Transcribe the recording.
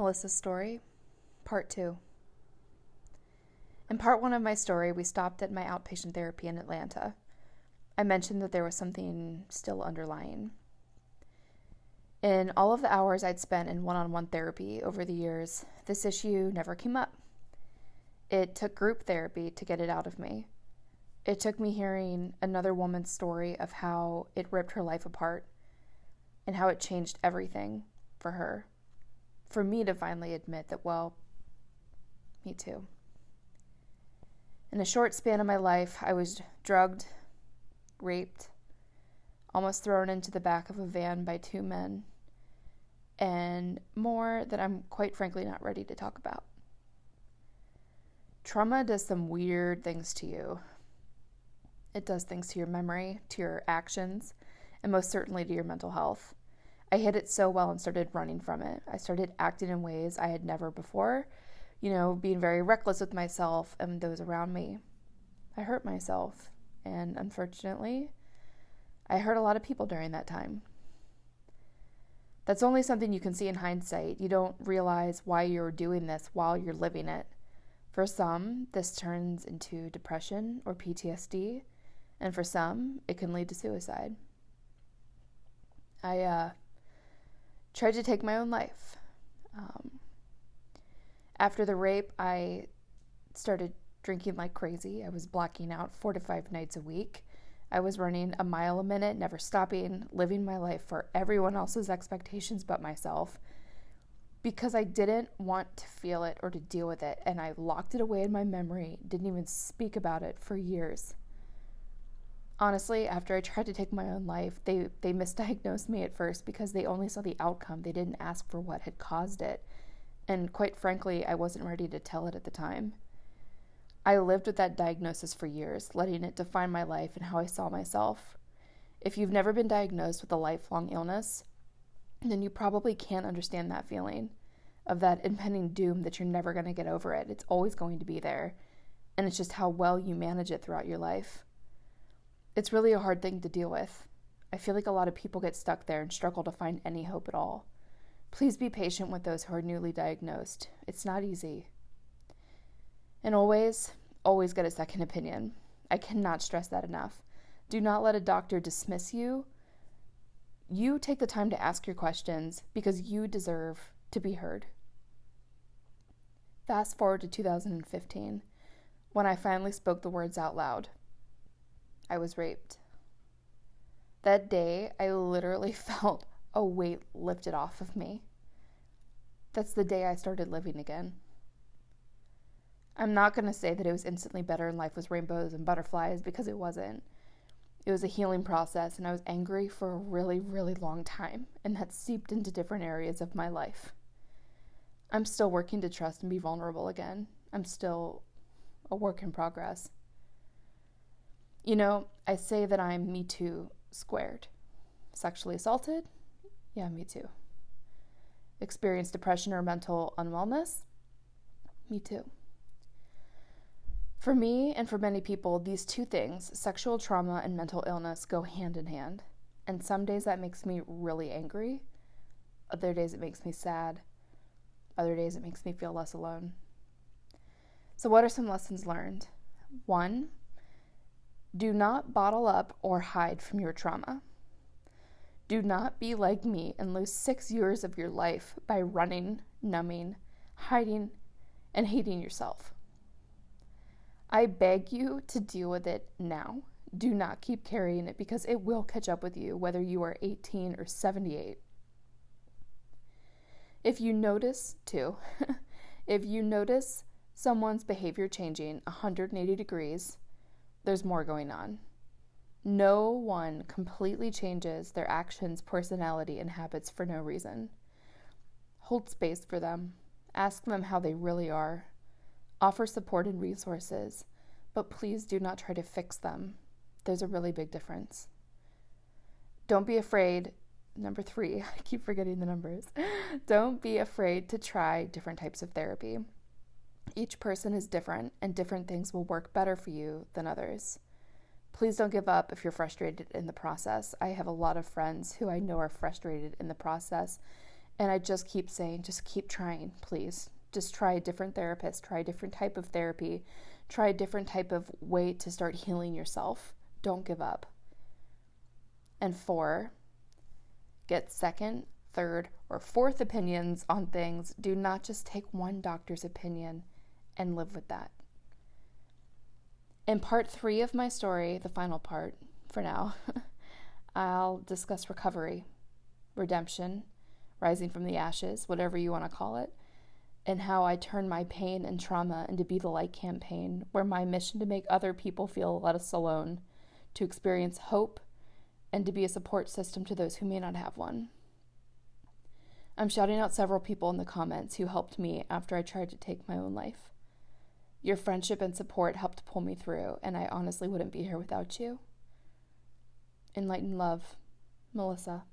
Melissa's story, part 2. In part 1 of my story, we stopped at my outpatient therapy in Atlanta. I mentioned that there was something still underlying. In all of the hours I'd spent in one-on-one therapy over the years, this issue never came up. It took group therapy to get it out of me. It took me hearing another woman's story of how it ripped her life apart and how it changed everything for her. For me to finally admit that, well, me too. In a short span of my life, I was drugged, raped, almost thrown into the back of a van by 2 men, and more that I'm quite frankly not ready to talk about. Trauma does some weird things to you. It does things to your memory, to your actions, and most certainly to your mental health. I hid it so well and started running from it. I started acting in ways I had never before, being very reckless with myself and those around me. I hurt myself, and unfortunately, I hurt a lot of people during that time. That's only something you can see in hindsight. You don't realize why you're doing this while you're living it. For some, this turns into depression or PTSD, and for some, it can lead to suicide. I tried to take my own life. After the rape, I started drinking like crazy. I was blacking out 4 to 5 nights a week. I was running a mile a minute, never stopping, living my life for everyone else's expectations but myself, because I didn't want to feel it or to deal with it, and I locked it away in my memory, didn't even speak about it for years. Honestly, after I tried to take my own life, they misdiagnosed me at first because they only saw the outcome. They didn't ask for what had caused it. And quite frankly, I wasn't ready to tell it at the time. I lived with that diagnosis for years, letting it define my life and how I saw myself. If you've never been diagnosed with a lifelong illness, then you probably can't understand that feeling of that impending doom that you're never going to get over it. It's always going to be there. And it's just how well you manage it throughout your life. It's really a hard thing to deal with. I feel like a lot of people get stuck there and struggle to find any hope at all. Please be patient with those who are newly diagnosed. It's not easy. And always get a second opinion. I cannot stress that enough. Do not let a doctor dismiss you. You take the time to ask your questions because you deserve to be heard. Fast forward to 2015, when I finally spoke the words out loud. I was raped. That day, I literally felt a weight lifted off of me. That's the day I started living again. I'm not going to say that it was instantly better and life was rainbows and butterflies, because it wasn't. It was a healing process, and I was angry for a really, really long time, and that seeped into different areas of my life. I'm still working to trust and be vulnerable again. I'm still a work in progress. I say that I'm Me Too squared. Sexually assaulted? Yeah, me too. Experienced depression or mental unwellness? Me too. For me and for many people, these two things, sexual trauma and mental illness, go hand in hand. And some days that makes me really angry. Other days it makes me sad. Other days it makes me feel less alone. So what are some lessons learned? 1, do not bottle up or hide from your trauma. Do not be like me and lose 6 years of your life by running, numbing, hiding, and hating yourself. I beg you to deal with it now. Do not keep carrying it, because it will catch up with you, whether you are 18 or 78. If you notice someone's behavior changing 180 degrees, there's more going on. No one completely changes their actions, personality, and habits for no reason. Hold space for them. Ask them how they really are. Offer support and resources, but please do not try to fix them. There's a really big difference. Don't be afraid. Number 3, I keep forgetting the numbers. Don't be afraid to try different types of therapy. Each person is different, and different things will work better for you than others. Please don't give up if you're frustrated in the process. I have a lot of friends who I know are frustrated in the process, And I just keep saying, just keep trying, please. Just try a different therapist, try a different type of therapy, try a different type of way to start healing yourself. Don't give up. And 4, get second, third, or fourth opinions on things. Do not just take one doctor's opinion and live with that. In part 3 of my story, the final part for now, I'll discuss recovery, redemption, rising from the ashes, whatever you want to call it, and how I turn my pain and trauma into Be the Light campaign, where my mission to make other people feel less alone, to experience hope, and to be a support system to those who may not have one. I'm shouting out several people in the comments who helped me after I tried to take my own life. Your friendship and support helped pull me through, and I honestly wouldn't be here without you. Enlightened love, Melissa.